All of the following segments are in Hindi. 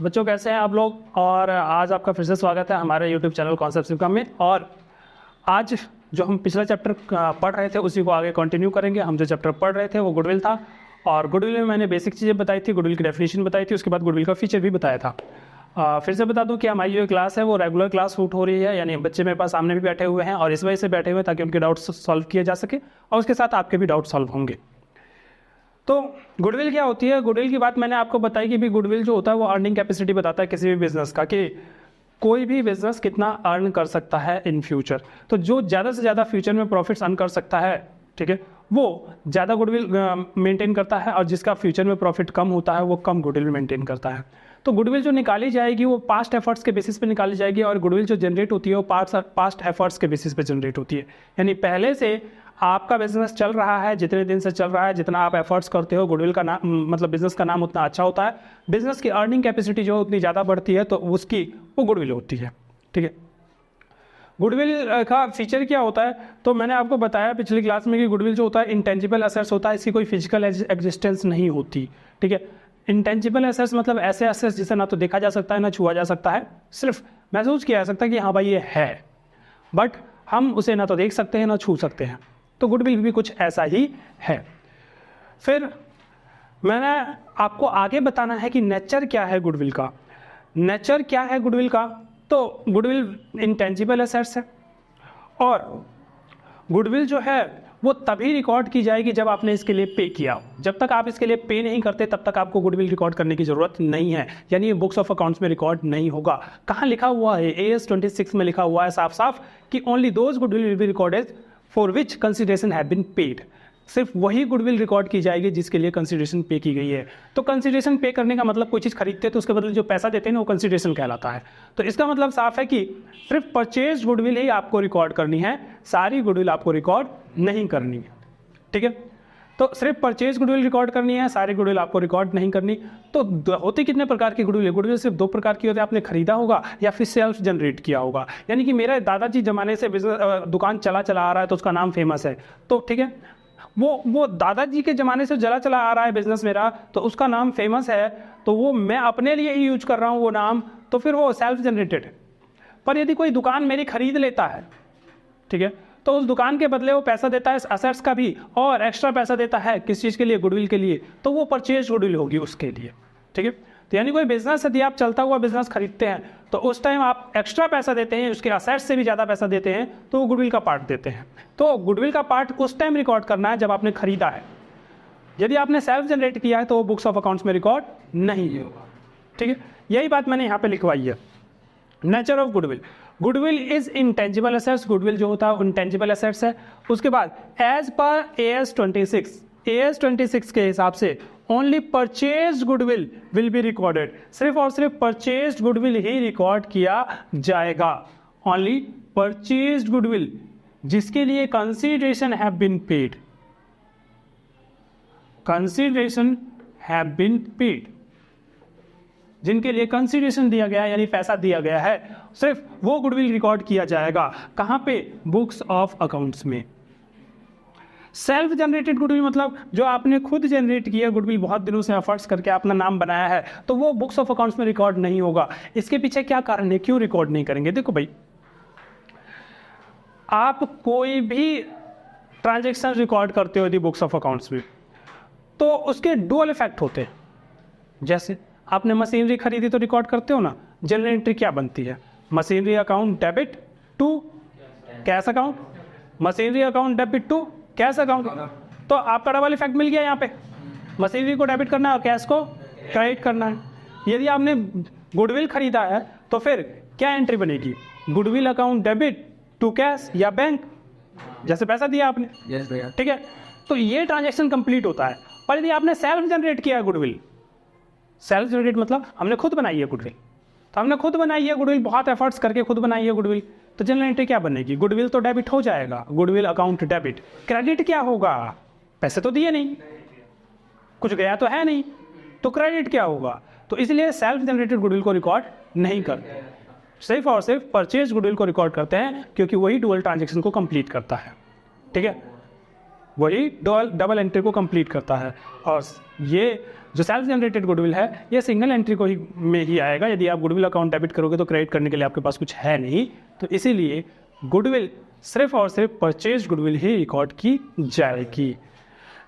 बच्चों कैसे हैं आप लोग। और आज आपका फिर से स्वागत है हमारे YouTube चैनल कॉन्सेप्ट सिवकम में। और आज जो हम पिछला चैप्टर पढ़ रहे थे उसी को आगे कंटिन्यू करेंगे। हम जो चैप्टर पढ़ रहे थे वो गुडविल था, और गुडविल में मैंने बेसिक चीज़ें बताई थी, गुडविल की डेफिनेशन बताई थी, उसके बाद गुडविल का फीचर भी बताया था। फिर से बता दूं कि हमारी जो क्लास है वो रेगुलर क्लास शूट हो रही है, यानी बच्चे मेरे पास सामने भी बैठे हुए हैं और इस वजह से बैठे हुए हैं ताकि उनके डाउट्स सॉल्व किए जा सके और उसके साथ आपके भी डाउट सॉल्व होंगे। तो गुडविल क्या होती है? गुडविल की बात मैंने आपको बताई कि भी गुडविल जो होता है वो अर्निंग कैपेसिटी बताता है किसी भी बिजनेस का, कि कोई भी बिजनेस कितना अर्न कर सकता है इन फ्यूचर। तो जो ज़्यादा से ज़्यादा फ्यूचर में प्रॉफिट्स अर्न कर सकता है, ठीक है, वो ज़्यादा गुडविल मेंटेन करता है, और जिसका फ्यूचर में प्रॉफिट कम होता है वो कम गुडविल मेंटेन करता है। तो गुडविल जो निकाली जाएगी वो पास्ट एफर्ट्स के बेसिस पे निकाली जाएगी, और गुडविल जो जनरेट होती है वो पास्ट एफर्ट्स के बेसिस पे जनरेट होती है। यानी पहले से आपका बिजनेस चल रहा है, जितने दिन से चल रहा है, जितना आप एफर्ट्स करते हो, गुडविल का नाम मतलब बिजनेस का नाम उतना अच्छा होता है। बिजनेस की अर्निंग कैपेसिटी जो उतनी ज़्यादा बढ़ती है तो उसकी वो गुडविल होती है, ठीक है। गुडविल का फीचर क्या होता है? तो मैंने आपको बताया पिछली क्लास में कि गुडविल जो होता है इंटेंजिबल एसेट्स होता है, इसकी कोई फिजिकल एग्जिस्टेंस नहीं होती, ठीक है। इंटेंजिबल एसेट्स मतलब ऐसे एसेट्स जिसे ना तो देखा जा सकता है ना छुआ जा सकता है, सिर्फ महसूस किया जा सकता है कि हाँ भाई ये है, बट हम उसे ना तो देख सकते हैं ना छू सकते हैं। तो गुडविल भी कुछ ऐसा ही है। फिर मैंने आपको आगे बताना है कि नेचर क्या है गुडविल का। नेचर क्या है गुडविल का? तो गुडविल इंटेंजिबल एसेट्स है, और गुडविल जो है वो तभी रिकॉर्ड की जाएगी जब आपने इसके लिए पे किया हो। जब तक आप इसके लिए पे नहीं करते तब तक आपको गुडविल रिकॉर्ड करने की जरूरत नहीं है, यानी ये बुक्स ऑफ अकाउंट्स में रिकॉर्ड नहीं होगा। कहाँ लिखा हुआ है? AS 26 में लिखा हुआ है साफ साफ कि only those goodwill will be recorded for which consideration have been paid. सिर्फ वही गुडविल रिकॉर्ड की जाएगी जिसके लिए कंसिडरेशन पे की गई है। तो कंसिडरेशन पे करने का मतलब कोई चीज़ खरीदते हैं तो उसके बदले जो पैसा देते हैं ना वो कंसिडरेशन कहलाता है। तो इसका मतलब साफ है कि सिर्फ परचेज गुडविल ही आपको रिकॉर्ड करनी है, सारी गुडविल आपको रिकॉर्ड नहीं करनी है, ठीक है। तो सिर्फ परचेज गुडविल रिकॉर्ड करनी है, सारी गुडविल आपको रिकॉर्ड नहीं करनी। तो होती कितने प्रकार की गुडविल है? गुडविल सिर्फ दो प्रकार की होती है, आपने खरीदा होगा या फिर सेल्फ जनरेट किया होगा। यानी कि मेरा दादाजी जमाने से बिजनेस दुकान चला आ रहा है तो उसका नाम फेमस है, तो ठीक है, वो दादाजी के ज़माने से चला आ रहा है बिजनेस मेरा, तो उसका नाम फेमस है, तो वो मैं अपने लिए ही यूज कर रहा हूँ वो नाम, तो फिर वो सेल्फ जनरेटेड है। पर यदि कोई दुकान मेरी खरीद लेता है, ठीक है, तो उस दुकान के बदले वो पैसा देता है असेट्स का भी और एक्स्ट्रा पैसा देता है किस चीज़ के लिए? गुडविल के लिए। तो वो परचेज गुडविल होगी उसके लिए, ठीक है। तो यानी कोई बिजनेस यदि आप चलता हुआ बिजनेस खरीदते हैं तो उस टाइम आप एक्स्ट्रा पैसा देते हैं, उसके असेट्स से भी ज़्यादा पैसा देते हैं, तो वो गुडविल का पार्ट देते हैं। तो गुडविल का पार्ट उस टाइम रिकॉर्ड करना है जब आपने खरीदा है। यदि आपने सेल्फ जनरेट किया है तो वो बुक्स ऑफ अकाउंट्स में रिकॉर्ड नहीं होगा, ठीक है। यही बात मैंने यहाँ पे लिखवाई है। Nature of goodwill, goodwill is intangible assets. Goodwill जो होता है इंटेंजिबल एसेट्स है। उसके बाद एज पर AS 26 के हिसाब से only purchase goodwill will be recorded. सिर्फ और सिर्फ परचेज गुडविल ही रिकॉर्ड किया जाएगा। ओनली परचेज गुडविल जिसके लिए consideration have been paid, consideration have been paid, जिनके लिए कंसीडरेशन दिया गया है यानी पैसा दिया गया है, सिर्फ वो गुडविल रिकॉर्ड किया जाएगा। कहाँ पे? बुक्स ऑफ अकाउंट्स में। सेल्फ जनरेटेड गुडविल मतलब जो आपने खुद जनरेट किया गुडविल, बहुत दिनों से एफर्ट्स करके अपना नाम बनाया है, तो वो बुक्स ऑफ अकाउंट्स में रिकॉर्ड नहीं होगा। इसके पीछे क्या कारण है, क्यों रिकॉर्ड नहीं करेंगे? देखो भाई, आप कोई भी ट्रांजेक्शन रिकॉर्ड करते हो यदि बुक्स ऑफ अकाउंट्स में, तो उसके डुअल इफेक्ट होते हैं। जैसे आपने मशीनरी खरीदी तो रिकॉर्ड करते हो ना, जनरल एंट्री क्या बनती है? Machinery account debit to cash account, machinery account debit to cash account. तो आपका डबल इफेक्ट मिल गया यहाँ पे, मशीनरी को डेबिट करना है और कैश को क्रेडिट करना है। यदि आपने गुडविल खरीदा है तो फिर क्या एंट्री बनेगी? Goodwill account debit to cash या बैंक, जैसे पैसा दिया आपने, ठीक है। तो ये ट्रांजेक्शन कंप्लीट होता है। पर यदि आपने सेल्फ जनरेट किया है गुडविल, सेल्फ जनरेट मतलब हमने खुद बनाई है गुडविल, तो हमने खुद बनाई है गुडविल, बहुत एफर्ट्स करके खुद बनाई है गुडविल, तो जनरल एंट्री क्या बनेगी? गुडविल तो डेबिट हो जाएगा, गुडविल अकाउंट डेबिट। क्रेडिट क्या होगा? पैसे तो दिए नहीं, कुछ गया तो है नहीं, तो क्रेडिट क्या होगा? तो इसलिए सेल्फ जनरेटेड गुडविल को रिकॉर्ड नहीं करते, सिर्फ और सिर्फ परचेज गुडविल को रिकॉर्ड करते हैं, क्योंकि वही डुअल ट्रांजेक्शन को कंप्लीट करता है, ठीक है। वही डबल एंट्री को कंप्लीट करता है। और ये जो सेल्फ जनरेटेड गुडविल है ये सिंगल एंट्री को ही में ही आएगा। यदि आप गुडविल अकाउंट डेबिट करोगे तो क्रेडिट करने के लिए आपके पास कुछ है नहीं, तो इसीलिए गुडविल सिर्फ और सिर्फ परचेज गुडविल ही रिकॉर्ड की जाएगी।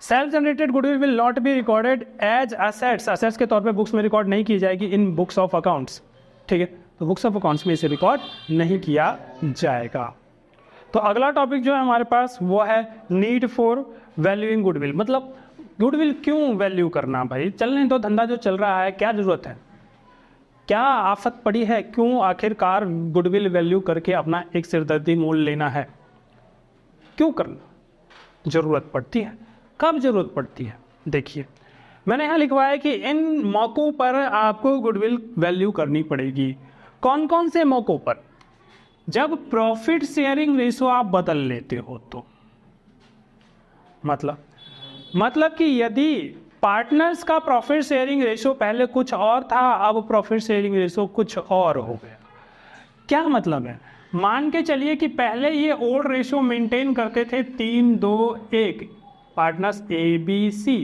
Self generated goodwill will not be recorded as assets, assets के तौर पे बुक्स में रिकॉर्ड नहीं की जाएगी इन बुक्स ऑफ अकाउंट्स, ठीक है। तो बुक्स ऑफ अकाउंट्स में इसे रिकॉर्ड नहीं किया जाएगा। तो अगला टॉपिक जो है हमारे पास वो है नीड फॉर वैल्यूइंग गुडविल। मतलब गुडविल क्यों वैल्यू करना भाई, चलने तो धंधा जो चल रहा है, क्या ज़रूरत है, क्या आफत पड़ी है, क्यों आखिरकार गुडविल वैल्यू करके अपना एक सिरदर्दी मोल लेना है, क्यों करना ज़रूरत पड़ती है, कब ज़रूरत पड़ती है। देखिए मैंने यहाँ लिखवाया कि इन मौक़ों पर आपको गुडविल वैल्यू करनी पड़ेगी। कौन कौन से मौक़ों पर? जब प्रॉफिट शेयरिंग रेशो आप बदल लेते हो तो मतलब कि यदि पार्टनर्स का प्रॉफिट शेयरिंग रेशो पहले कुछ और था, अब प्रॉफिट शेयरिंग रेशो कुछ और हो गया। क्या मतलब है? मान के चलिए कि पहले ये ओल्ड रेशो मेंटेन करते थे 3-2-1 पार्टनर्स A B C,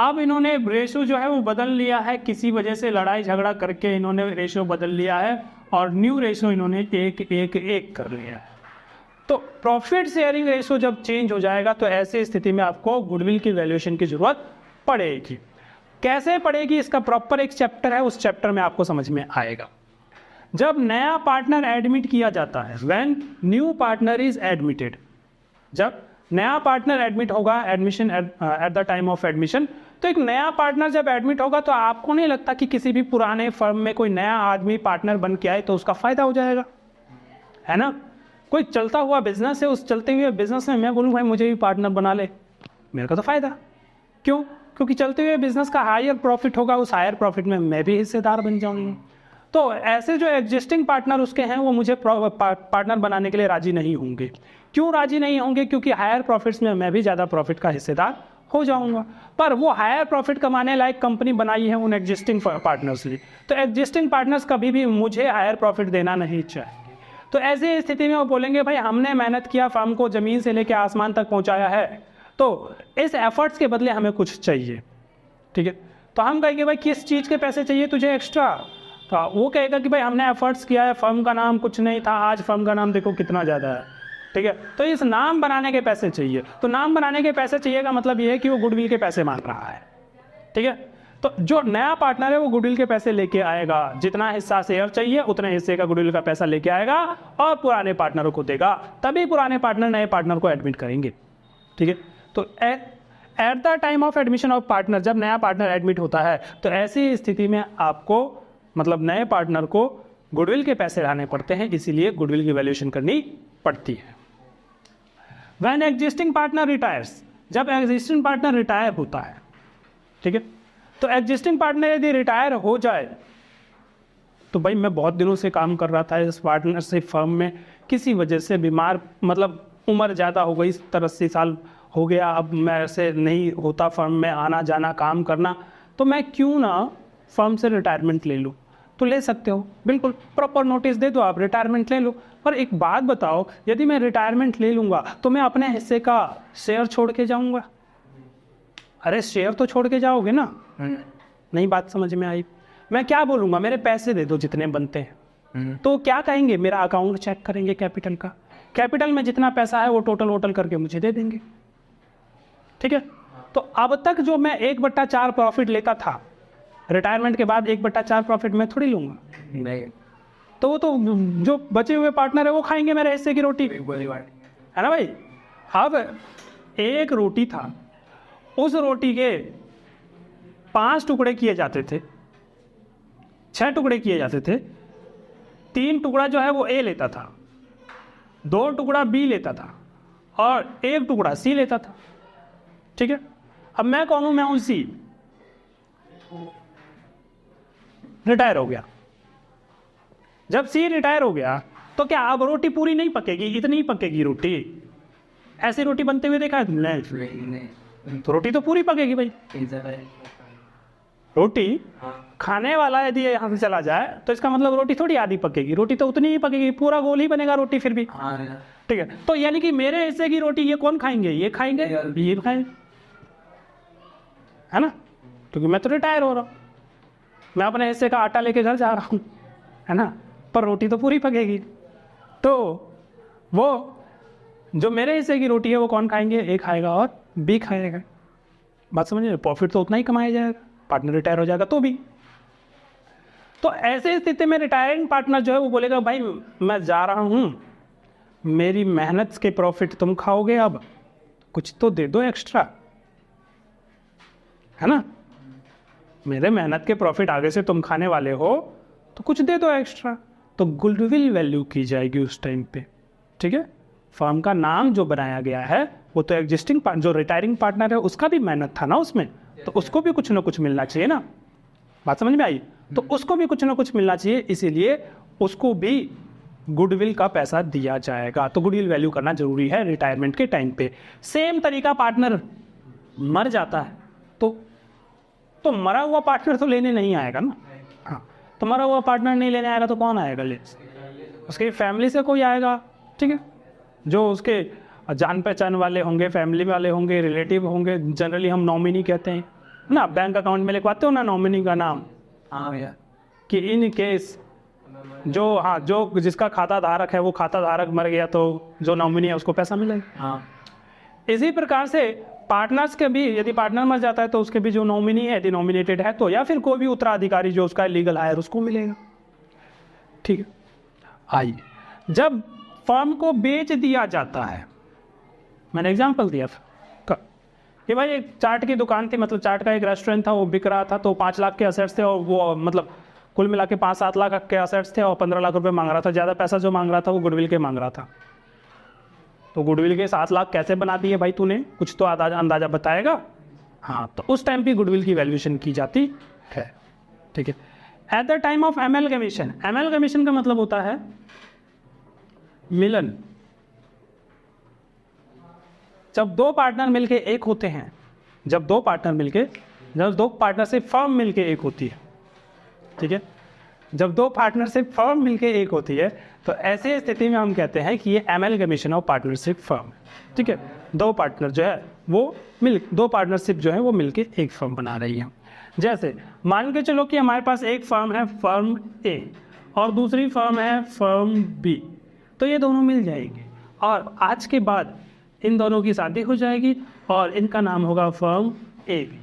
अब इन्होंने रेशो जो है वो बदल लिया है, किसी वजह से लड़ाई झगड़ा करके इन्होंने रेशो बदल लिया है और न्यू रेशो इन्होंने 1-1-1 कर लिया है। तो प्रॉफिट शेयरिंग रेशो जब चेंज हो जाएगा तो ऐसी स्थिति में आपको गुडविल की वैल्यूएशन की जरूरत पड़ेगी। कैसे पड़ेगी इसका प्रॉपर एक चैप्टर है, उस चैप्टर में आपको समझ में आएगा। जब नया पार्टनर एडमिट किया जाता है, when new partner is admitted, जब नया पार्टनर एडमिट होगा, admission eight the time of admission, तो एक नया पार्टनर जब एडमिट होगा तो आपको नहीं लगता कि किसी भी पुराने फर्म में कोई नया आदमी पार्टनर बन के आए तो उसका फायदा हो जाएगा, है ना। कोई चलता हुआ बिजनेस है, उस चलते हुए बिजनेस में मैं बोलूँ भाई मुझे भी पार्टनर बना ले, मेरे का तो फायदा। क्यों? क्योंकि चलते हुए बिजनेस का हायर प्रॉफिट होगा, उस हायर प्रॉफिट में मैं भी हिस्सेदार बन जाऊंगा। तो ऐसे जो एग्जिस्टिंग पार्टनर उसके हैं वो मुझे पार्टनर बनाने के लिए राजी नहीं होंगे। क्यों राजी नहीं होंगे? क्योंकि हायर प्रॉफिट्स में मैं भी ज़्यादा प्रॉफिट का हिस्सेदार हो जाऊंगा। पर वो हायर प्रॉफिट कमाने लायक कंपनी बनाई है उन एग्जिस्टिंग पार्टनर्स ने, तो एग्जिस्टिंग पार्टनर्स कभी भी मुझे हायर प्रॉफिट देना नहीं चाहेंगे। तो ऐसी स्थिति में वो बोलेंगे भाई हमने मेहनत किया, फर्म को ज़मीन से लेकर आसमान तक पहुँचाया है, तो इस एफर्ट्स के बदले हमें कुछ चाहिए, ठीक है। तो हम कहेंगे भाई किस चीज़ के पैसे चाहिए तुझे एक्स्ट्रा, तो वो कहेगा कि भाई हमने एफर्ट्स किया है, फर्म का नाम कुछ नहीं था, आज फर्म का नाम देखो कितना ज़्यादा है, ठीक है। तो इस नाम बनाने के पैसे चाहिए। तो नाम बनाने के पैसे चाहिए का मतलब ये है कि वो गुडविल के पैसे मांग रहा है, ठीक है। तो जो नया पार्टनर है वो गुडविल के पैसे लेके आएगा, जितना हिस्सा शेयर चाहिए उतने हिस्से का गुडविल का पैसा लेके आएगा और पुराने पार्टनरों को देगा, तभी पुराने पार्टनर नए पार्टनर को एडमिट करेंगे, ठीक है। तो eight the time of admission of partner, जब नया पार्टनर एडमिट होता है तो ऐसी स्थिति में आपको मतलब नए पार्टनर को गुडविल के पैसे लाने पड़ते हैं, इसीलिए गुडविल की वैल्यूएशन करनी पड़ती है। व्हेन एग्जिस्टिंग पार्टनर रिटायर्स, जब एग्जिस्टिंग पार्टनर रिटायर होता है, ठीक है, तो एग्जिस्टिंग पार्टनर यदि रिटायर हो जाए तो भाई मैं बहुत दिनों से काम कर रहा था इस पार्टनरशिप फर्म में, किसी वजह से बीमार, मतलब उम्र ज़्यादा हो गई, 70-80 साल हो गया, अब मेरे से नहीं होता फर्म में आना जाना काम करना, तो मैं क्यों ना फर्म से रिटायरमेंट ले लूँ। तो ले सकते हो, बिल्कुल प्रॉपर नोटिस दे दो, आप रिटायरमेंट ले लो। पर एक बात बताओ, यदि मैं रिटायरमेंट ले लूँगा तो मैं अपने हिस्से का शेयर छोड़ के जाऊँगा? अरे शेयर तो छोड़ के जाओगे ना, नहीं बात समझ में आई। मैं क्या बोलूँगा, मेरे पैसे दे दो जितने बनते हैं, तो क्या कहेंगे, मेरा अकाउंट चेक करेंगे कैपिटल का, कैपिटल में जितना पैसा है वो टोटल वोटल करके मुझे दे देंगे, ठीक है। तो अब तक जो मैं 1/4 प्रॉफिट लेता था, रिटायरमेंट के बाद 1/4 प्रॉफिट मैं थोड़ी लूँगा, नहीं, तो वो तो जो बचे हुए पार्टनर है वो खाएंगे मेरे हिस्से की रोटी, है ना भाई। अब एक रोटी था, उस रोटी के 5 टुकड़े किए जाते थे, 6 टुकड़े किए जाते थे, 3 टुकड़ा जो है वो ए लेता था, 2 टुकड़ा बी लेता था और 1 टुकड़ा सी लेता था, ठीक है। अब मैं कौन हूं? मैं हूं सी, रिटायर हो गया। जब सी रिटायर हो गया तो क्या अब रोटी पूरी नहीं पकेगी? इतनी ही पकेगी रोटी। ऐसी रोटी बनते हुए देखा है तुमने? नहीं, तो रोटी तो पूरी पकेगी भाई, रोटी खाने वाला यदि यहाँ से चला जाए तो इसका मतलब रोटी थोड़ी आधी पकेगी, रोटी तो उतनी ही पकेगी, पूरा गोल ही बनेगा रोटी फिर भी। ठीक है, तो यानी कि मेरे हिस्से की रोटी ये कौन खाएंगे, ये खाएंगे, ये खाएंगे, है ना, क्योंकि मैं तो रिटायर हो रहा हूँ, मैं अपने हिस्से का आटा लेके घर जा रहा हूँ, है ना, पर रोटी तो पूरी पकेगी। तो वो जो मेरे हिस्से की रोटी है वो कौन खाएंगे, ए खाएगा और बी खाएगा। बात समझिए, प्रॉफिट तो उतना ही कमाया जाएगा, पार्टनर रिटायर हो जाएगा तो भी। तो ऐसे स्थिति में रिटायरिंग पार्टनर जो है वो बोलेगा भाई मैं जा रहा हूँ, मेरी मेहनत के प्रॉफिट तुम खाओगे, अब कुछ तो दे दो एक्स्ट्रा, है ना, मेरे मेहनत के प्रॉफिट आगे से तुम खाने वाले हो तो कुछ दे दो एक्स्ट्रा। तो गुडविल वैल्यू की जाएगी उस टाइम पे। ठीक है, फर्म का नाम जो बनाया गया है वो तो एग्जिस्टिंग जो रिटायरिंग पार्टनर है उसका भी मेहनत था ना उसमें, तो उसको भी कुछ ना कुछ मिलना चाहिए ना। बात समझ में आई? तो उसको भी कुछ ना कुछ मिलना चाहिए, इसीलिए उसको भी गुडविल का पैसा दिया जाएगा। तो गुडविल वैल्यू करना जरूरी है रिटायरमेंट के टाइम पे। सेम तरीका पार्टनर मर जाता है तो मरा हुआ पार्टनर तो लेने नहीं आएगा ना। हाँ, तो मरा हुआ पार्टनर नहीं लेने आएगा तो कौन आएगा ले, उसकी फैमिली से कोई आएगा। ठीक है, जो उसके जान पहचान वाले होंगे, फैमिली वाले होंगे, रिलेटिव होंगे, जनरली हम नॉमिनी कहते हैं ना, बैंक अकाउंट में लिखवाते हो ना नॉमिनी का नाम। हाँ भैया, कि इन केस जो जिसका खाता धारक है वो खाता धारक मर गया तो जो नॉमिनी है उसको पैसा मिलेगा। हाँ, इसी प्रकार से पार्टनर्स के भी, यदि पार्टनर मर जाता है तो उसके भी जो नॉमिनी है, यदि नॉमिनेटेड है तो, या फिर कोई भी उत्तराधिकारी जो उसका लीगल हायर उसको मिलेगा। ठीक है, आइए, जब फर्म को बेच दिया जाता है, मैंने एग्जांपल दिया कि भाई एक चाट की दुकान थी, मतलब चाट का एक रेस्टोरेंट था, वो बिक रहा था, तो 5 लाख के असेट्स थे और वो मतलब कुल मिला के 5-7 लाख के असेट्स थे और 15 लाख रुपए मांग रहा था। ज़्यादा पैसा जो मांग रहा था वो गुडविल के मांग रहा था। तो गुडविल के 7 लाख कैसे बना दिए भाई तूने, कुछ तो अंदाजा बताएगा। हाँ, तो उस टाइम पे गुडविल की वैल्यूएशन की जाती है। ठीक है, एट द टाइम ऑफ एमएलगमेशन, एमएलगमेशन का मतलब होता है मिलन। जब दो पार्टनर मिलके एक होते हैं, जब दो पार्टनरशिप फर्म मिलके एक होती है। ठीक है, जब दो पार्टनरशिप फर्म मिलके एक होती है तो ऐसे स्थिति में हम कहते हैं कि ये एमएलगमेशन ऑफ पार्टनरशिप फर्म। ठीक है, दो पार्टनर जो है वो दो पार्टनरशिप जो है वो मिलके एक फर्म बना रही है। जैसे मान के चलो कि हमारे पास एक फर्म है फर्म ए और दूसरी फर्म है फर्म बी, तो ये दोनों मिल जाएंगे और आज के बाद इन दोनों की शादी हो जाएगी और इनका नाम होगा फर्म ए बी।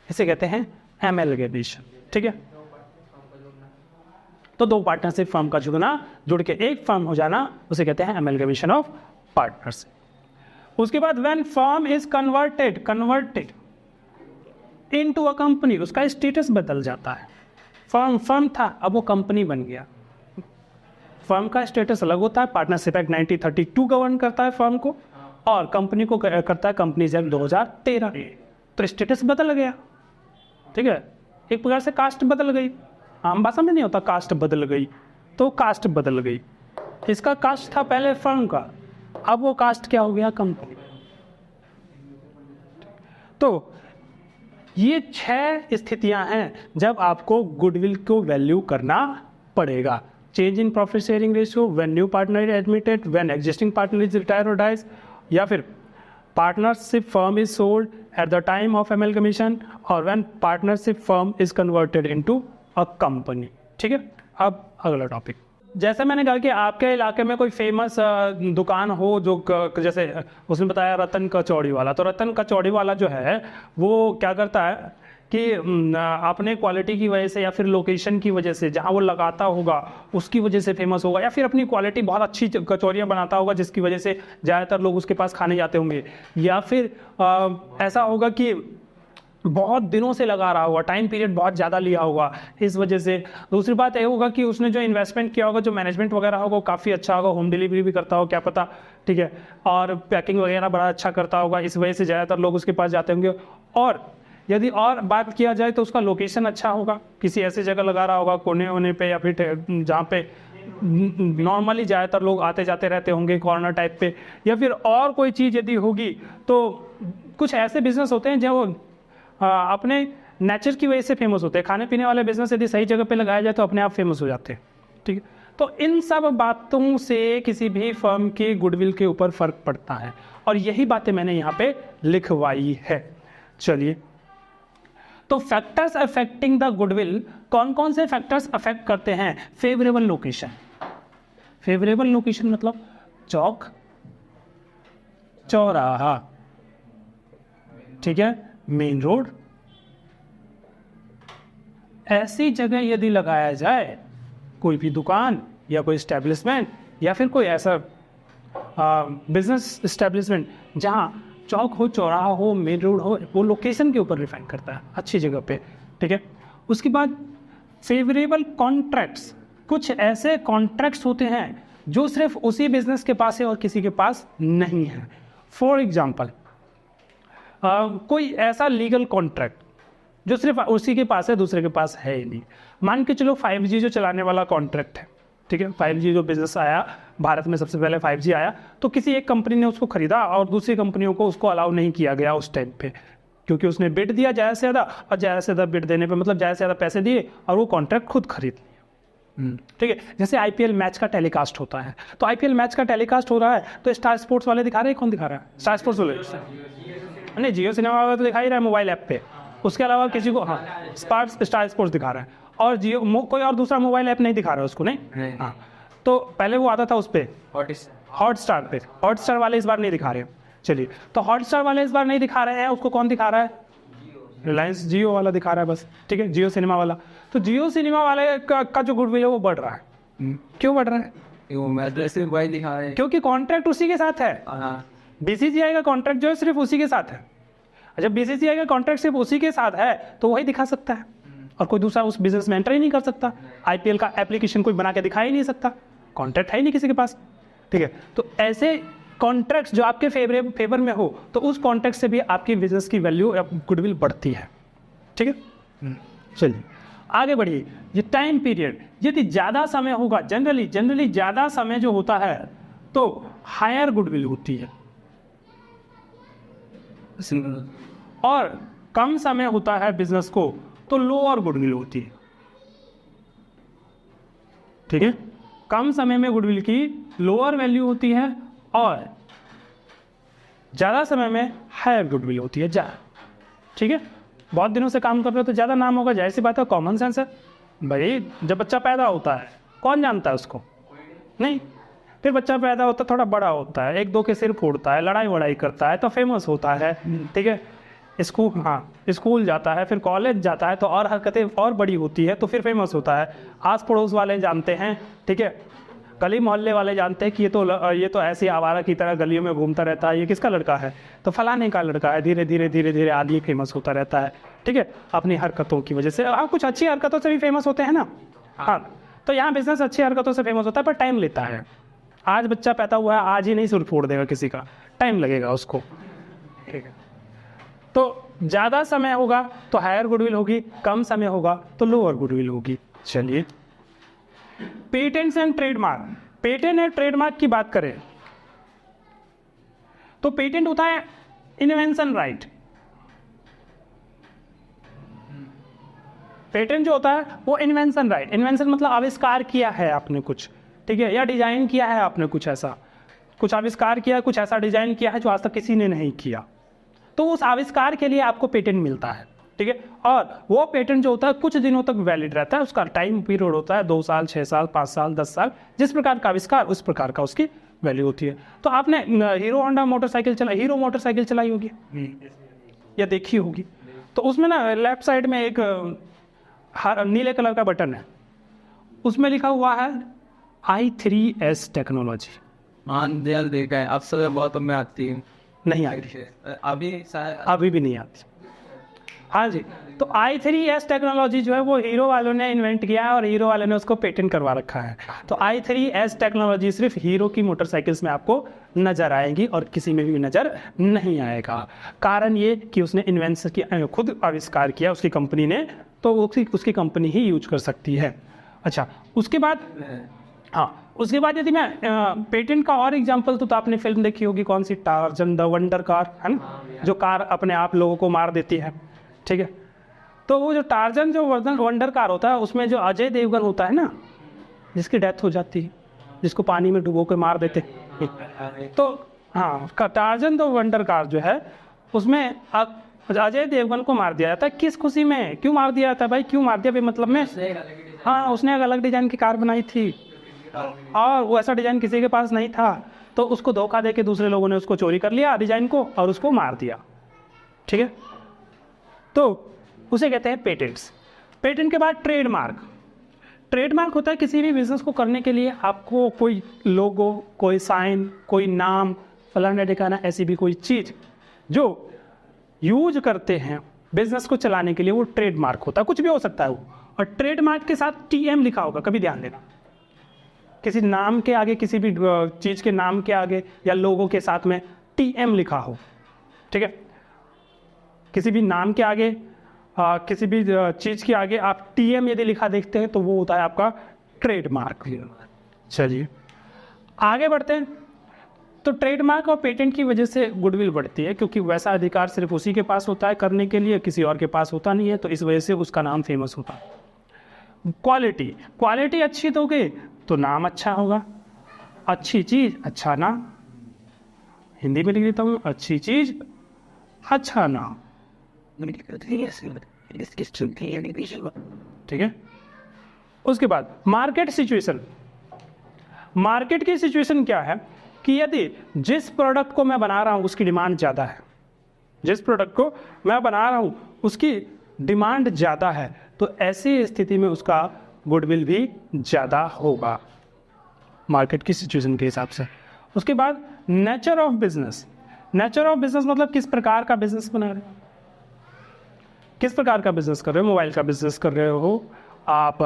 इसे कहते हैं एमएलगमेशन। ठीक है, तो दो पार्टनरशिप फर्म का जुड़ के एक फर्म हो जाना उसे कहते हैं एमएलगमेशन ऑफ पार्टनरशिप। उसके बाद when firm is converted into a company, उसका स्टेटस बदल जाता है। फर्म था, अब वो कंपनी बन गया। फर्म का स्टेटस अलग होता है, पार्टनरशिप एक्ट 1932 गवर्न करता है फर्म को और कंपनी को करता है कंपनीज एक्ट 2013। तो स्टेटस बदल गया। ठीक है, एक प्रकार से कास्ट बदल गई। आम भाषा में नहीं होता कास्ट बदल गई, तो कास्ट बदल गई। इसका कास्ट था पहले फर्म का, अब वो कास्ट क्या हो गया, कंपनी। तो ये 6 स्थितियां हैं जब आपको गुडविल को वैल्यू करना पड़ेगा। Change in profit sharing ratio, when new partner is admitted, when existing partner is retire और डाइज, या फिर partnership firm is sold at the time of amalgamation, और when partnership firm is converted into a company. ठीक है, अब अगला टॉपिक, जैसे मैंने कहा कि आपके इलाके में कोई फेमस दुकान हो जो जैसे उसने बताया रतन कचौड़ी वाला, तो रतन कचौड़ी वाला जो है वो क्या करता है कि अपने क्वालिटी की वजह से या फिर लोकेशन की वजह से जहाँ वो लगाता होगा उसकी वजह से फेमस होगा, या फिर अपनी क्वालिटी बहुत अच्छी कचौरियाँ बनाता होगा जिसकी वजह से ज़्यादातर लोग उसके पास खाने जाते होंगे, या फिर ऐसा होगा कि बहुत दिनों से लगा रहा होगा, टाइम पीरियड बहुत ज़्यादा लिया होगा इस वजह से। दूसरी बात यह होगा कि उसने जो इन्वेस्टमेंट किया होगा, जो मैनेजमेंट वगैरह होगा वो काफ़ी अच्छा होगा, होम डिलीवरी भी करता हो क्या पता। ठीक है, और पैकिंग वगैरह बड़ा अच्छा करता होगा, इस वजह से ज़्यादातर लोग उसके पास जाते होंगे। और यदि और बात किया जाए तो उसका लोकेशन अच्छा होगा, किसी ऐसी जगह लगा रहा होगा कोने वोने पे, या फिर जहाँ पे नॉर्मली ज़्यादातर लोग आते जाते रहते होंगे, कॉर्नर टाइप पे, या फिर और कोई चीज़ यदि होगी। तो कुछ ऐसे बिजनेस होते हैं जो अपने नेचर की वजह से फेमस होते हैं। खाने पीने वाले बिजनेस यदि सही जगह पे लगाया जाए तो अपने आप फेमस हो जाते हैं, ठीक है। तो इन सब बातों से किसी भी फर्म के गुडविल के ऊपर फर्क पड़ता है, और यही बातें मैंने यहाँ पे लिखवाई है। चलिए, तो फैक्टर्स अफेक्टिंग द गुडविल, कौन कौन से फैक्टर्स अफेक्ट करते हैं? फेवरेबल लोकेशन, फेवरेबल लोकेशन मतलब चौक चौराहा, ठीक है, मेन रोड, ऐसी जगह यदि लगाया जाए कोई भी दुकान या कोई एस्टेब्लिशमेंट या फिर कोई ऐसा बिजनेस एस्टेब्लिशमेंट जहाँ चौक हो, चौराहा हो, मेन रोड हो, वो लोकेशन के ऊपर डिफाइन करता है, अच्छी जगह पे, ठीक है। उसके बाद फेवरेबल कॉन्ट्रैक्ट्स, कुछ ऐसे कॉन्ट्रैक्ट्स होते हैं जो सिर्फ उसी बिजनेस के पास है और किसी के पास नहीं है। फॉर एग्जाम्पल, कोई ऐसा लीगल कॉन्ट्रैक्ट जो सिर्फ उसी के पास है, दूसरे के पास है ही नहीं। मान के चलो 5G जो चलाने वाला कॉन्ट्रैक्ट है, ठीक है, 5G जो बिजनेस आया भारत में, सबसे पहले 5G आया, तो किसी एक कंपनी ने उसको खरीदा और दूसरी कंपनियों को उसको अलाउ नहीं किया गया उस टाइम पे, क्योंकि उसने बिड दिया ज़्यादा से ज़्यादा, और ज़्यादा से ज़्यादा बिड देने पे मतलब ज़्यादा से ज़्यादा पैसे दिए और वो कॉन्ट्रैक्ट खुद खरीद लिया, ठीक है। जैसे IPL मैच का टेलीकास्ट होता है, तो IPL मैच का टेलीकास्ट हो रहा है तो स्टार स्पोर्ट्स वाले दिखा रहे हैं, कौन दिखा रहा है? स्टार स्पोर्ट्स वाले नहीं, जियो सिनेमा वाला तो दिखा ही रहा है मोबाइल ऐप पे, उसके अलावा किसी को, हाँ, स्टार स्पोर्ट्स दिखा रहा है, और जियो कोई और दूसरा मोबाइल ऐप नहीं दिखा रहा है उसको, नहीं, हाँ। तो पहले वो आता था उस पर हॉटस्टार पे, हॉटस्टार वाले इस बार नहीं दिखा रहे हैं। चलिए, तो हॉटस्टार वाले इस बार नहीं दिखा रहे हैं, उसको कौन दिखा रहा है? रिलायंस जियो वाला दिखा रहा है बस, ठीक है, जियो सिनेमा वाला। तो जियो सिनेमा वाले का जो गुडविल है वो बढ़ रहा है। क्यों बढ़ रहा है? क्योंकि कॉन्ट्रैक्ट उसी के साथ है। BCCI का कॉन्ट्रैक्ट जो है सिर्फ उसी के साथ है। जब BCCI का कॉन्ट्रैक्ट सिर्फ उसी के साथ है तो वही दिखा सकता है, और कोई दूसरा उस बिजनेस में एंटर ही नहीं कर सकता। IPL का एप्लीकेशन कोई बना के दिखा ही नहीं सकता, कॉन्ट्रैक्ट है ही नहीं किसी के पास, ठीक है। तो ऐसे कॉन्ट्रैक्ट्स जो आपके फेवर में हो, तो उस कॉन्ट्रैक्ट से भी आपकी बिजनेस की वैल्यू या गुडविल बढ़ती है, ठीक है। चलिए आगे बढ़िए। ये टाइम पीरियड, यदि ज़्यादा समय होगा, जनरली ज़्यादा समय जो होता है तो हायर गुडविल होती है, और कम समय होता है बिजनेस को तो लोअर गुडविल होती है, ठीक है। कम समय में गुडविल की लोअर वैल्यू होती है और ज़्यादा समय में हायर गुडविल होती है, ठीक है। बहुत दिनों से काम कर रहे हो तो ज़्यादा नाम होगा, जाहिर सी बात है, कॉमन सेंस है भाई। जब बच्चा पैदा होता है कौन जानता है उसको? नहीं। फिर बच्चा पैदा होता है, थोड़ा बड़ा होता है, एक दो के सिर फोड़ता है, लड़ाई वड़ाई करता है तो फेमस होता है, ठीक है। स्कूल जाता है, फिर कॉलेज जाता है तो और हरकतें और बड़ी होती है तो फिर फेमस होता है। आस पड़ोस वाले जानते हैं, ठीक है, गली मोहल्ले वाले जानते हैं कि ये तो ऐसी आवारा की तरह गलियों में घूमता रहता है, ये किसका लड़का है? तो फलाने का लड़का है। धीरे धीरे आदमी फेमस होता रहता है, ठीक है, अपनी हरकतों की वजह से। आप कुछ अच्छी हरकतों से भी फेमस होते हैं ना, हाँ। तो यहाँ बिजनेस अच्छी हरकतों से फेमस होता है, पर टाइम लेता है। आज बच्चा पैदा हुआ है, आज ही नहीं सुर फोड़ देगा किसी का, टाइम लगेगा उसको, ठीक है। तो ज़्यादा समय होगा तो हायर गुडविल होगी, कम समय होगा तो लोअर गुडविल होगी। चलिए, patents and trademark. Patent and trademark की बात करें तो पेटेंट होता है इन्वेंशन राइट। पेटेंट जो होता है वो इन्वेंशन राइट, इन्वेंशन मतलब आविष्कार किया है आपने कुछ, ठीक है, या डिजाइन किया है आपने कुछ ऐसा, कुछ आविष्कार किया, कुछ ऐसा डिजाइन किया है जो आज तक किसी ने नहीं किया, तो उस आविष्कार के लिए आपको पेटेंट मिलता है, ठीक है। और वो पेटेंट जो होता है कुछ दिनों तक वैलिड रहता है, उसका टाइम पीरियड होता है 2 साल, 6 साल, 5 साल, 10 साल, जिस प्रकार का आविष्कार उस प्रकार का उसकी वैल्यू होती है। तो आपने हीरो मोटरसाइकिल चलाई होगी या देखी होगी, तो उसमें ना लेफ्ट साइड में एक नीले कलर का बटन है, उसमें लिखा हुआ है i3S टेक्नोलॉजी। देखा है, अब सब बहुत में आती है, नहीं आती अभी भी नहीं आती। हाँ जी, तो i3S टेक्नोलॉजी जो है वो हीरो वालों ने इन्वेंट किया है और हीरो वालों ने उसको पेटेंट करवा रखा है। तो i3S टेक्नोलॉजी सिर्फ हीरो की मोटरसाइकिल्स में आपको नज़र आएगी और किसी में भी नज़र नहीं आएगा। कारण ये कि उसने इन्वेंशन की, खुद आविष्कार किया उसकी कंपनी ने, तो उसकी कंपनी ही यूज कर सकती है। अच्छा, उसके बाद यदि मैं पेटेंट का और एग्जांपल तो आपने फिल्म देखी होगी, कौन सी, टार्जन द वंडर कार, है ना, जो कार अपने आप लोगों को मार देती है, ठीक है। तो वो जो टार्जन जो वंडर कार होता है उसमें जो अजय देवगन होता है ना, जिसकी डेथ हो जाती है, जिसको पानी में डुबो के मार देते, तो हाँ टार्जन द वंडर कार जो है उसमें अजय देवगन को मार दिया जाता है। किस खुशी में, क्यों मार दिया जाता है भाई, क्यों मार दिया भाई, मतलब में हाँ उसने एक अलग डिजाइन की कार बनाई थी और वो ऐसा डिजाइन किसी के पास नहीं था, तो उसको धोखा दे के दूसरे लोगों ने उसको चोरी कर लिया डिजाइन को और उसको मार दिया। ठीक है, तो उसे कहते हैं पेटेंट्स। पेटेंट के बाद ट्रेडमार्क। ट्रेडमार्क होता है किसी भी बिजनेस को करने के लिए आपको कोई लोगो, कोई साइन, कोई नाम, फलाना ठिकाना, ऐसी भी कोई चीज़ जो यूज करते हैं बिजनेस को चलाने के लिए, वो ट्रेडमार्क होता है। कुछ भी हो सकता है वो, और ट्रेडमार्क के साथ टीएम लिखा होगा, कभी ध्यान देना, किसी नाम के आगे, किसी भी चीज़ के नाम के आगे या लोगों के साथ में टीएम लिखा हो। ठीक है, किसी भी नाम के आगे किसी भी चीज़ के आगे आप टीएम यदि लिखा देखते हैं तो वो होता है आपका ट्रेडमार्क। चलिए आगे बढ़ते हैं। तो ट्रेडमार्क और पेटेंट की वजह से गुडविल बढ़ती है, क्योंकि वैसा अधिकार सिर्फ उसी के पास होता है करने के लिए, किसी और के पास होता नहीं है, तो इस वजह से उसका नाम फेमस होता है। क्वालिटी, क्वालिटी अच्छी दोगे तो नाम अच्छा होगा। अच्छी चीज़ अच्छा नाम, हिंदी में लिख देता हूँ, अच्छी चीज़ अच्छा नाम। ठीक है, उसके बाद मार्केट सिचुएशन। मार्केट की सिचुएशन क्या है कि यदि जिस प्रोडक्ट को मैं बना रहा हूं उसकी डिमांड ज़्यादा है, जिस प्रोडक्ट को मैं बना रहा हूं उसकी डिमांड ज़्यादा है, तो ऐसी स्थिति में उसका गुडविल भी ज़्यादा होगा मार्केट की सिचुएशन के हिसाब से। उसके बाद nature of business. Nature of business मतलब किस प्रकार का बिजनेस बना रहे हो, किस प्रकार का बिजनेस कर रहे हो। मोबाइल का बिजनेस कर रहे हो आप,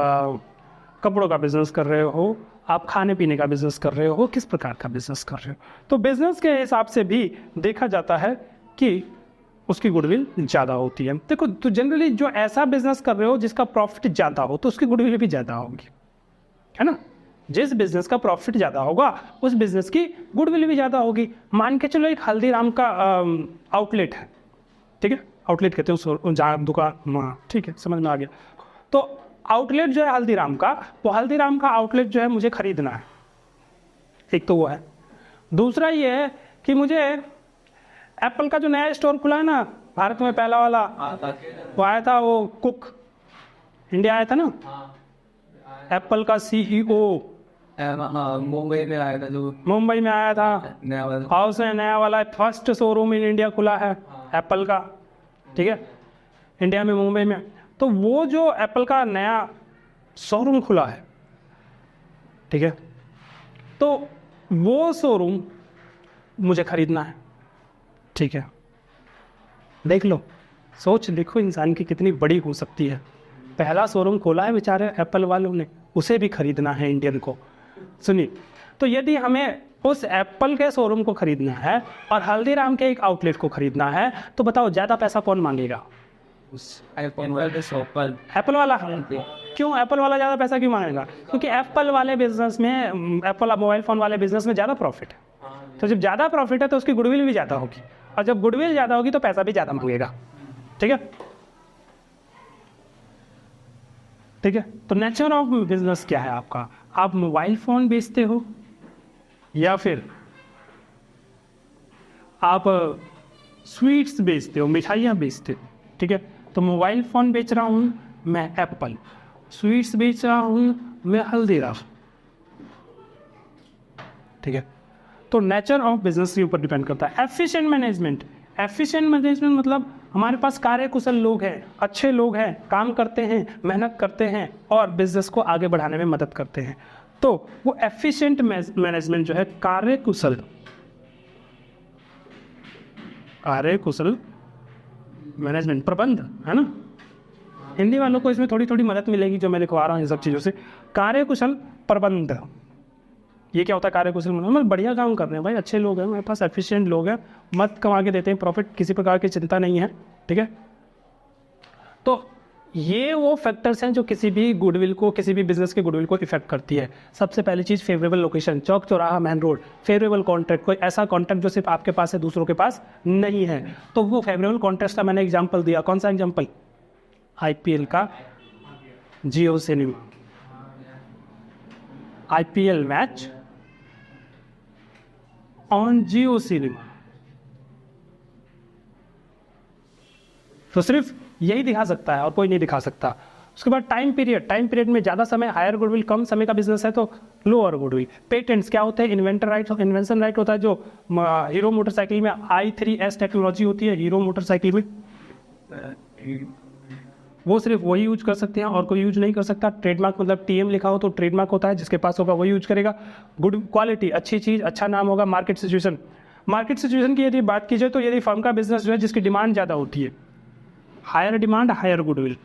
कपड़ों का बिजनेस कर रहे हो आप, खाने पीने का बिजनेस कर रहे हो, किस प्रकार का बिजनेस कर रहे हो। तो बिजनेस के हिसाब से भी देखा जाता है कि उसकी गुडविल ज़्यादा होती है। देखो, तो जनरली जो ऐसा बिजनेस कर रहे हो जिसका प्रॉफिट ज़्यादा हो तो उसकी गुडविल भी ज़्यादा होगी, है ना। जिस बिजनेस का प्रॉफिट ज़्यादा होगा उस बिजनेस की गुडविल भी ज़्यादा होगी। मान के चलो एक हल्दीराम का आउटलेट है, ठीक है, आउटलेट कहते हैं जहाँ दुकान, ठीक है, समझ में आ गया। तो आउटलेट जो है हल्दीराम का, वो हल्दीराम का आउटलेट जो है मुझे खरीदना है, एक तो वो है। दूसरा ये है कि मुझे एप्पल का जो नया स्टोर खुला है ना भारत में, पहला वाला वो आया था, वो कुक इंडिया आया था ना, एप्पल का सीईओ मुंबई में आया था, जो मुंबई में आया था, नया वाला। और उसने नया वाला फर्स्ट शोरूम इन इंडिया खुला है एप्पल का, ठीक है, इंडिया में, मुंबई में। तो वो जो एप्पल का नया शोरूम खुला है, ठीक है, तो वो शोरूम मुझे खरीदना है, ठीक है। देख लो, सोच देखो इंसान की कितनी बड़ी हो सकती है। पहला शोरूम खोला है बेचारे एप्पल वालों ने, उसे भी खरीदना है इंडियन को। सुनिए, तो यदि हमें उस एप्पल के शोरूम को खरीदना है और हल्दीराम के एक आउटलेट को खरीदना है, तो बताओ ज़्यादा पैसा कौन मांगेगा? एप्पल वाला। क्यों एप्पल वाला ज़्यादा पैसा क्यों मांगेगा? क्योंकि एप्पल वाले बिजनेस में, एप्पल मोबाइल फ़ोन वाले बिजनेस में ज़्यादा प्रॉफिट है। तो जब ज़्यादा प्रॉफिट है तो उसकी गुडविल भी ज़्यादा होगी, और जब गुडविल ज़्यादा होगी तो पैसा भी ज़्यादा मांगेगा, ठीक है। ठीक है, तो नेचर ऑफ बिजनेस क्या है आपका? आप मोबाइल फ़ोन बेचते हो या फिर आप स्वीट्स बेचते हो, मिठाइयाँ बेचते हो, ठीक है। तो मोबाइल फ़ोन बेच रहा हूँ मैं एप्पल, स्वीट्स बेच रहा हूँ मैं हल्दीराम, ठीक है। तो नेचर ऑफ बिजनेस के ऊपर डिपेंड करता है। Efficient management. एफिशिएंट मैनेजमेंट मतलब हमारे पास कार्यकुशल लोग हैं, अच्छे लोग हैं, काम करते हैं, मेहनत करते हैं और बिजनेस को आगे बढ़ाने में मदद करते हैं। तो वो एफिशिएंट मैनेजमेंट जो है, कार्यकुशल मैनेजमेंट, प्रबंध, है ना। हिंदी वालों को इसमें थोड़ी थोड़ी मदद मिलेगी जो मैं लिखवा रहा हूँ इन सब चीज़ों से। कार्यकुशल प्रबंध, ये क्या होता है? कार्यकुशल मतलब बढ़िया काम कर रहे हैं भाई, अच्छे लोग हैं, हमारे पास एफिशिएंट लोग हैं, मत कमा के देते हैं प्रॉफिट, किसी प्रकार की चिंता नहीं है, ठीक है। तो ये वो फैक्टर्स हैं जो किसी भी गुडविल को, किसी भी बिजनेस के गुडविल को इफेक्ट करती है। सबसे पहली चीज़ फेवरेबल लोकेशन, चौक चौराहा, मेन रोड। फेवरेबल कॉन्ट्रैक्ट, कोई ऐसा कॉन्ट्रैक्ट जो सिर्फ आपके पास है, दूसरों के पास नहीं है, तो वो फेवरेबल कॉन्ट्रैक्ट का मैंने एग्जाम्पल दिया। कौन सा एग्जाम्पल? IPL का Jio cinema, IPL match on Jio cinema. तो सिर्फ यही दिखा सकता है और कोई नहीं दिखा सकता। उसके बाद टाइम पीरियड में ज़्यादा समय हायर गुडविल, कम समय का बिजनेस है तो लोअर गुडविल। पेटेंट्स क्या होते हैं? इन्वेंशन राइट होता है, जो हीरो मोटरसाइकिल में i3S टेक्नोलॉजी होती है हीरो मोटरसाइकिल में, वो सिर्फ वही यूज कर सकते हैं और कोई यूज नहीं कर सकता। ट्रेडमार्क मतलब TM लिखा हो तो ट्रेडमार्क होता है, जिसके पास होगा वही यूज करेगा। गुड क्वालिटी, अच्छी चीज़, अच्छा नाम होगा। मार्केट सिचुएशन की यदि बात की जाए तो यदि फर्म का बिजनेस जो है जिसकी डिमांड ज़्यादा होती है, हायर डिमांड हायर गुडविल।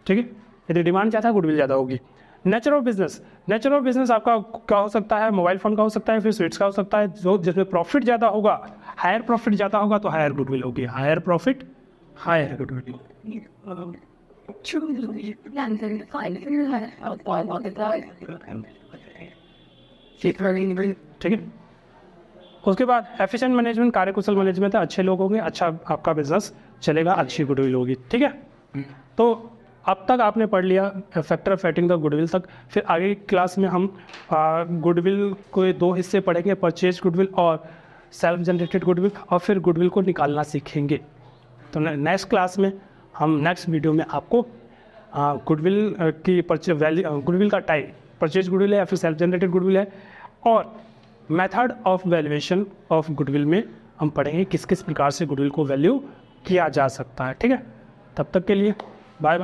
ठीक है, यदि डिमांड ज़्यादा है गुडविल ज़्यादा होगी। नेचर ऑफ बिजनेस आपका क्या हो सकता है? मोबाइल फोन का हो सकता है, फिर स्वीट्स का हो सकता है, जो जिसमें प्रॉफिट ज़्यादा होगा, हायर प्रॉफिट ज़्यादा होगा तो हायर गुडविल होगी। Higher profit higher goodwill. ठीक है, उसके बाद एफिशिएंट मैनेजमेंट, कार्यकुशल मैनेजमेंट है, अच्छे लोग होंगे, अच्छा आपका बिजनेस चलेगा, अच्छी गुडविल होगी। ठीक है, तो अब तक आपने पढ़ लिया factor of fighting the goodwill तक। फिर आगे की क्लास में हम गुडविल को 2 हिस्से पढ़ेंगे, परचेज गुडविल और सेल्फ जनरेटेड गुडविल, और फिर गुडविल को निकालना सीखेंगे। तो नेक्स्ट क्लास में हम नेक्स्ट वीडियो में आपको गुडविल की गुडविल का टाइप परचेज गुडविल है या फिर सेल्फ जनरेटेड गुडविल है, और method of valuation of goodwill में हम पढ़ेंगे किस किस प्रकार से गुडविल को वैल्यू किया जा सकता है। ठीक है, तब तक के लिए